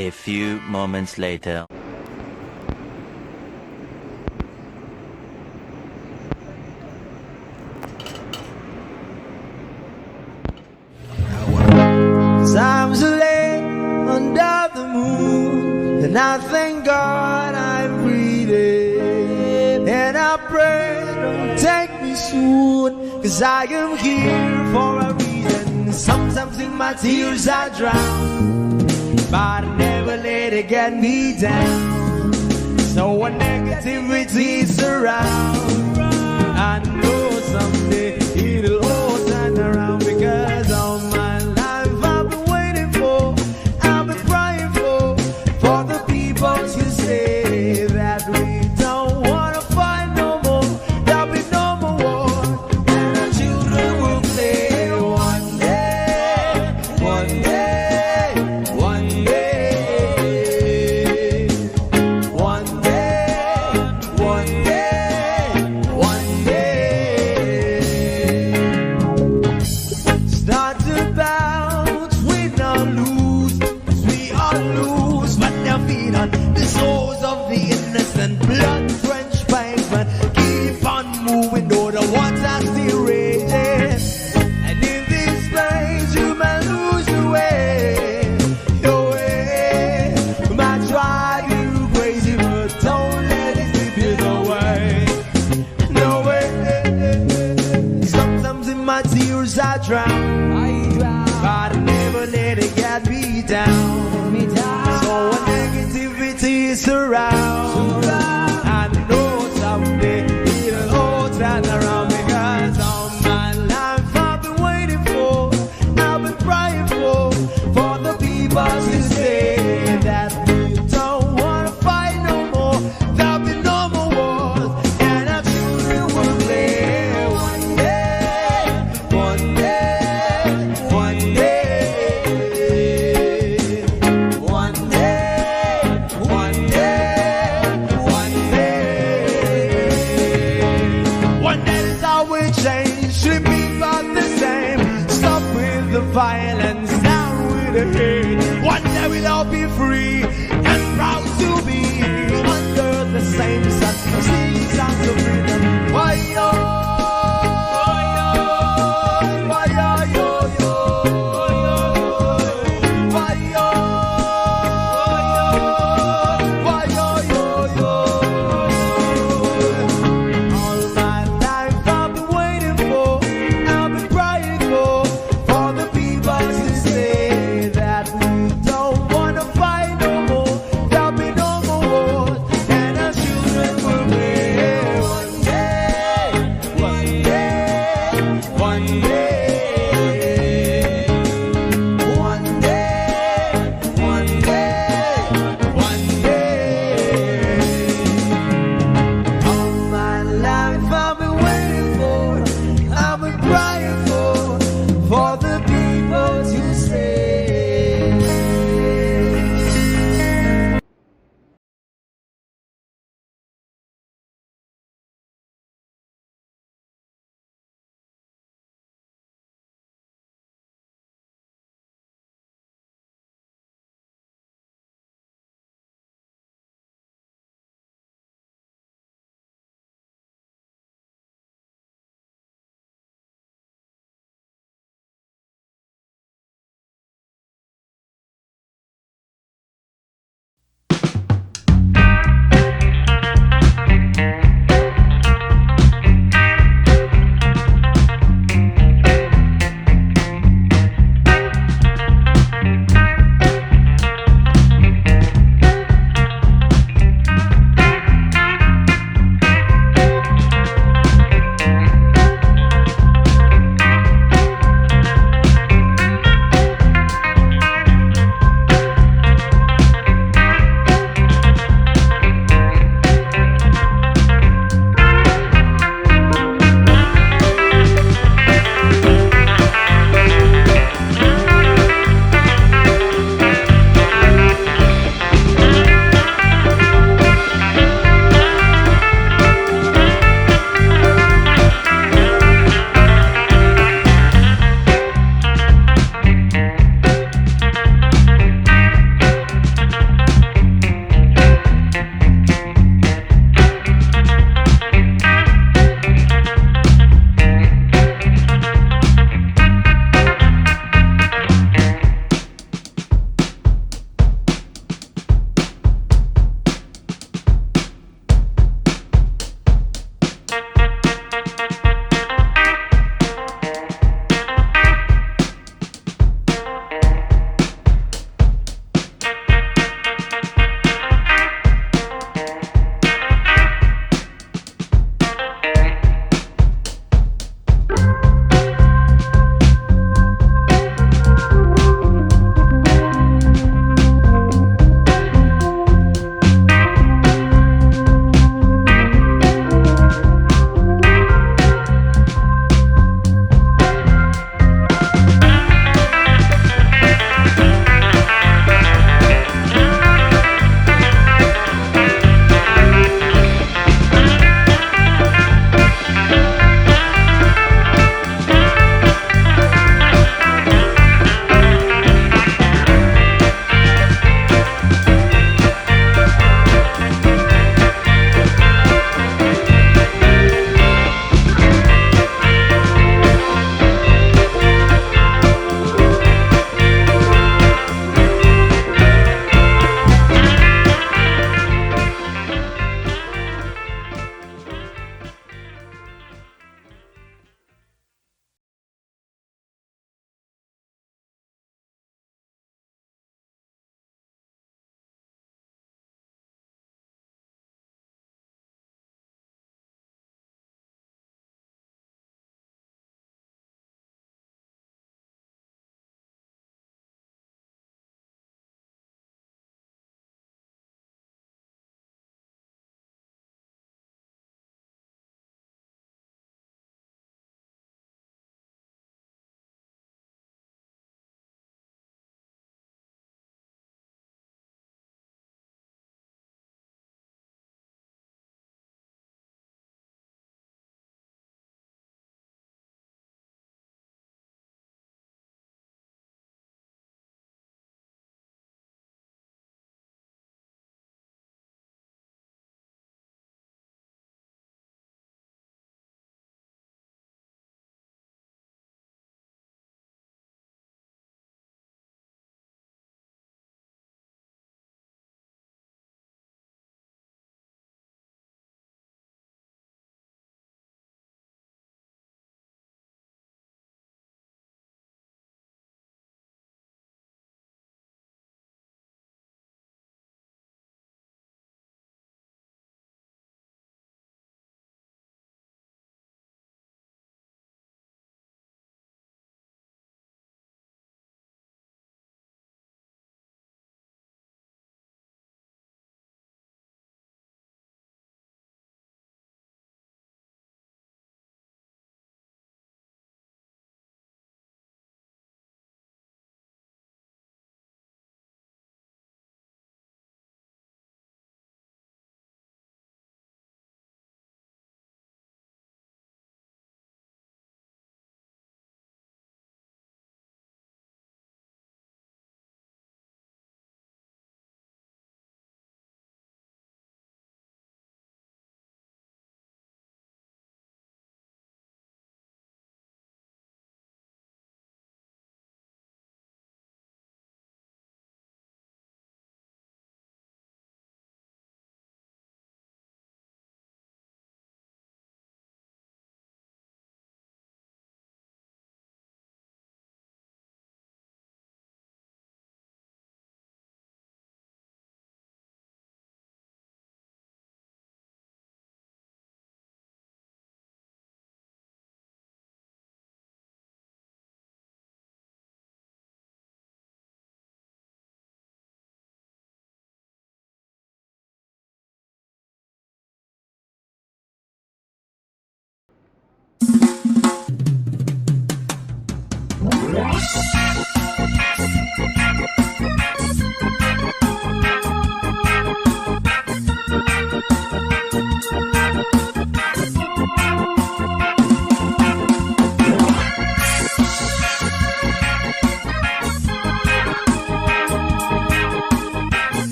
A few moments later. Times are late under the moon, and I thank God I'm breathing. And I pray don't take me soon, 'cause I am here for a reason. Sometimes in my tears I drown, but I never let it get me down. So when negativity surrounds, I know someday it'll all turn around, because all my life I've been waiting for, I've been crying for the people to say that we don't wanna fight no more, there'll be no more war, and our children will play one day, one day, one day, one day, one day, one day. Start to bounce, win or lose, 'cause we all lose, but their feet on the souls of the innocent, blood-drenched pavement. Keep on moving, though the water's still raging. And in this place, you may lose your way, your way. Might drive you crazy, but don't let it slip you away. No way. Sometimes in my tears I drown, but I never let it get me down. So when negativity surrounds, I know someday it'll all turn around, because all my life I've been waiting for, I've been crying for the people to say that we don't wanna fight no more, there'll be no more wars, and our children will play one day, one day, one day, one day, one day, one day. One day is how we change, should be about the same. Stop with the violence, down with the hate. One day we'll all be free and proud to be under the same sun. Sing songs of freedom. Why yo? Why yo yo yo? Why yo? Why yo yo yo? All my life I've been waiting for, I've been crying for the people to say that we don't wanna fight no more, there'll be no more wars, and our children will be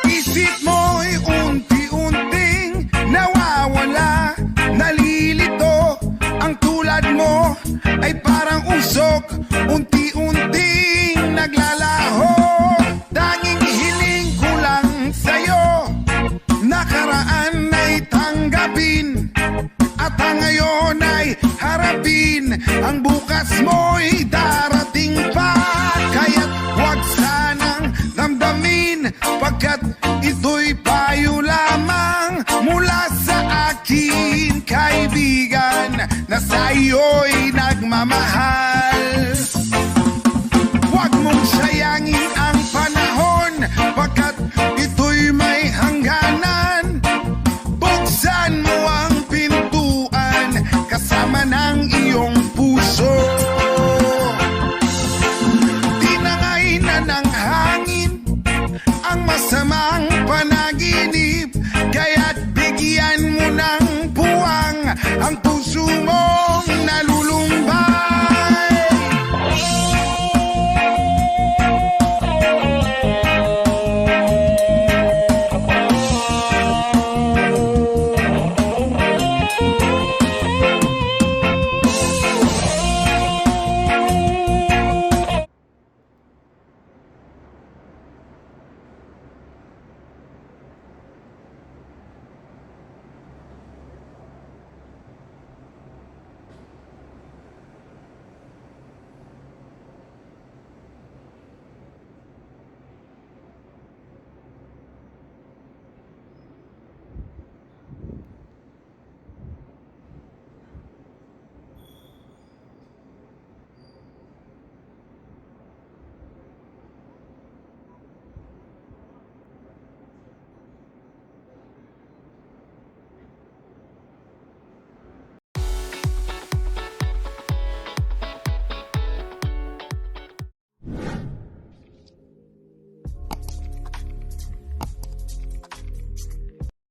Isip mo'y unti-unting nawawala, nalilito. Ang tulad mo ay parang usok, unti-unting naglalaho. Tanging hiling ko lang sa'yo, nakaraan ay tanggapin, at ang ngayon ay harapin. Ang bukas mo'y darating pa, kaya't huwag sanang damdamin, pagkat ito'y payo lamang mula sa akin, kaibigan, na sa iyo'y nagmamahal. Huwag mong sayangin ang panahon, pagkat ito'y may hangganan. Buksan mo ang pintuan kasama ng iyong puso. Tinangay na ng hangin ang masamang panaginip, kaya't bigyan mo ng puwang ang puso mo.